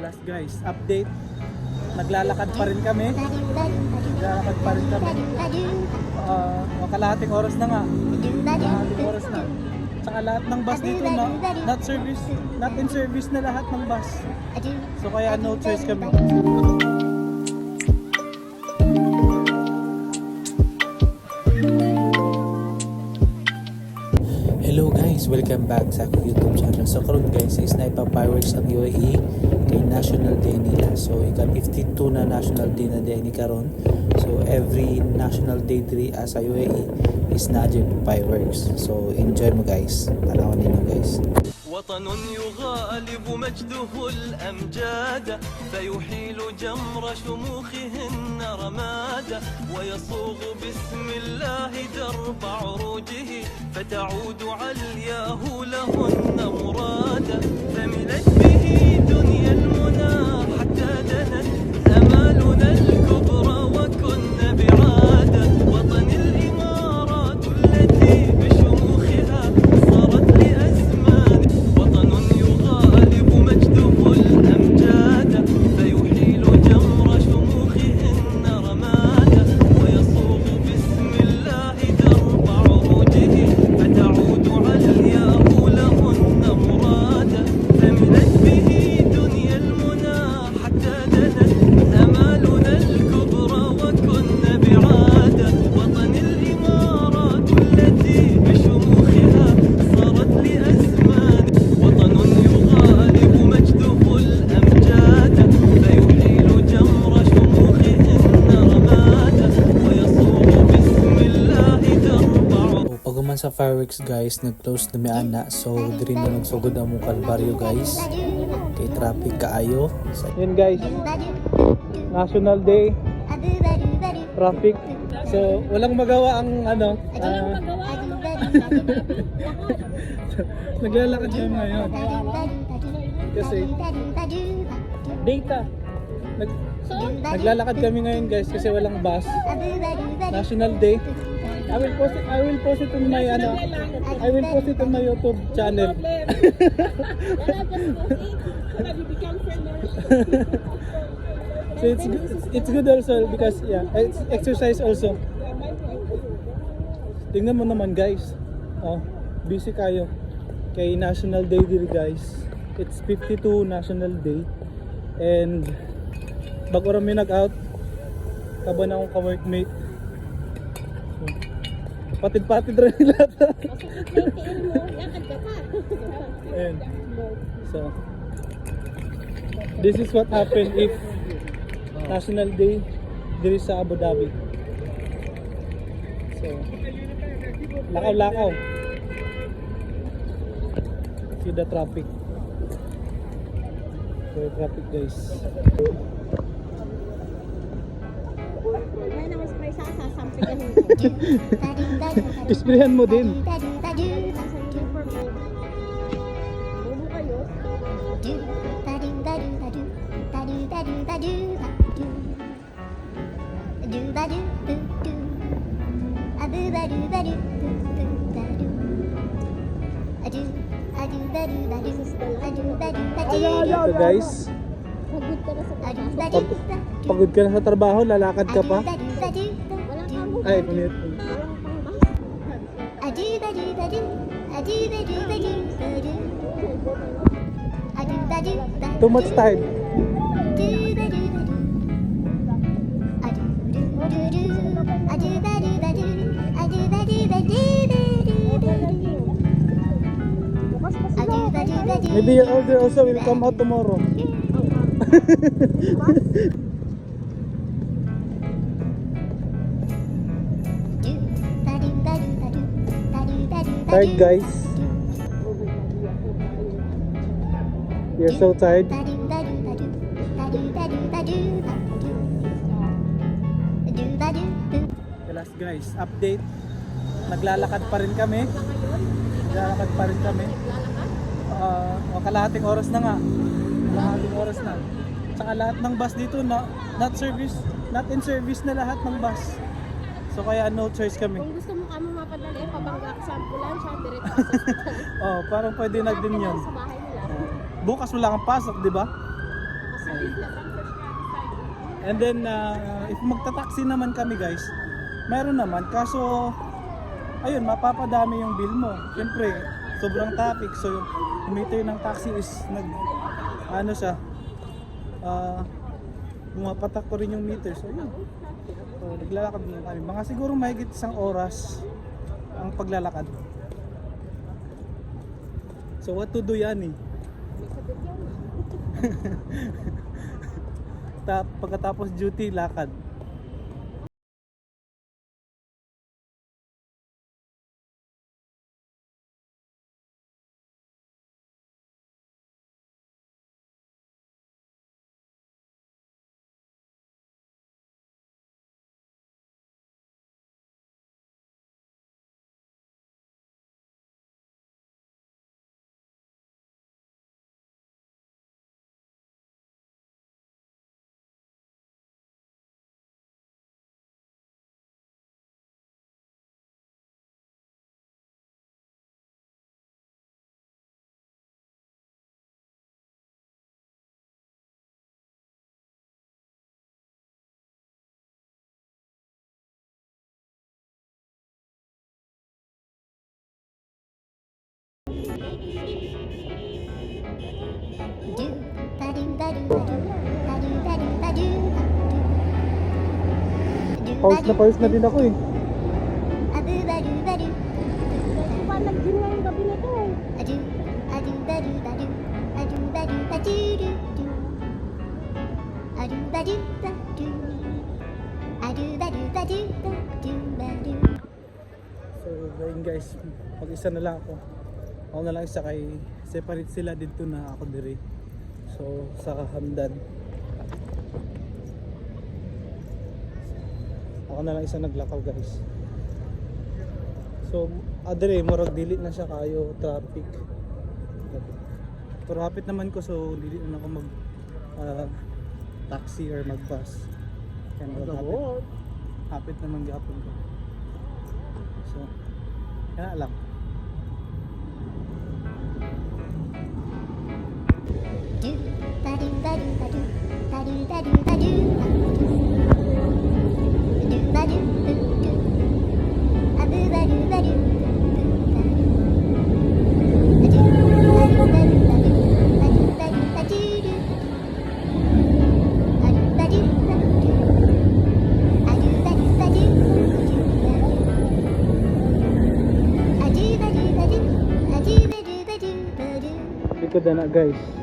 Last guys, update. Naglalakad pa rin kami. Naglalakad pa rin kami. Kalahating oras na nga. Kalahating oras na. Tsaka lahat ng bus dito na not in service na lahat ng bus. So kaya no choice kami. Hello guys, welcome back sa aking YouTube channel. So karon guys is na ipa-fireworks ng UAE kay National Day nila. So ika 52 na National Day na day ni karon. So every National Day 3 sa UAE is na fireworks. So enjoy mo guys. Tanawan ninyo guys. وطن يغالب مجده الأمجاد فيحيل جمر شموخهن رمادا ويصوغ باسم الله درب عروجه فتعود علياه لهن مرادا فملت به دنيا المنى حتى دنت أمالنا الكبرى وكنا بعادا وطن الإمارات التي بشموخها صارت لأزمان وطن يغالب مجده الأمجاد فيحيل جمر شموخهن رمادا ويصوغ باسم الله درب عروجه فتعود علياه لهن مرادا فملت به دنيا المنى حتى دنت أمالنا الكبرى وكنا بعادا وطن الإمارات التي بشموخها صارت لأزمان وطن يغالب مجده الأمجاد فيحيل جمر شموخهن رمادا ويصوغ باسم الله درب Pag sa fireworks guys, nag-close na may ana. So diri na nagsugod ang mong Kalbaryo guys. Kay traffic kaayo. Yun guys, National Day, traffic. So walang magawa ang naglalakad kami ngayon. Kasi data. Naglalakad kami ngayon guys kasi walang bus. National Day. I will post it on my YouTube channel. So it's good also because it's exercise also. Tingnan mo naman guys. Oh, busy kayo. Kay National Day diri guys. It's 52 National Day. And bago rami nag-out, kaban akong ka-workmate. Patid-patid rin nila. Ayan. So, this is what happened if National Day diri sa Abu Dhabi. So, lakaw-lakaw. See the traffic. So, traffic guys. Isprayan mo din. So guys, pagod ka na sa trabaho, lalakad ka pa. Ay, minute. Too much time. Maybe your order also will come out tomorrow. Tired guys. You're so tired. Last guys, update. Naglalakad pa rin kami. Kalahating oras na nga. Kalahating oras na. Tsaka lahat ng bus dito not in service na lahat ng bus. So kaya no choice kami. Kung gusto mo kami mapadali, pabangga ka sa ambulansya, diretso sa hospital. Oh, parang pwede na din yun. Sa bahay nila. Bukas wala kang pasok, di ba? And then if magta-taxi naman kami guys, meron naman kaso ayun mapapadami yung bill mo. Siyempre sobrang traffic, so yung meter ng taxi is ano siya, pumapatak ko rin yung meter. So yun, so naglalakad na kami mga siguro mahigit 1 oras ang paglalakad. So what to do yan eh. Pagkatapos duty, lakad. Pause na din ako eh. Panag din ngayong gabi na to eh. So ayun guys, mag-isa na lang ako. Ako na lang isa kay separate sila dito na ako diri. So sa Hamdan. Ako na lang isa naglakaw guys. So adre murag dili na siya kayo traffic. Pero hapit naman ko, so dili na ako mag taxi or mag bus. Kaya hapit naman gihapon ko. So kaya lang. Likod na guys.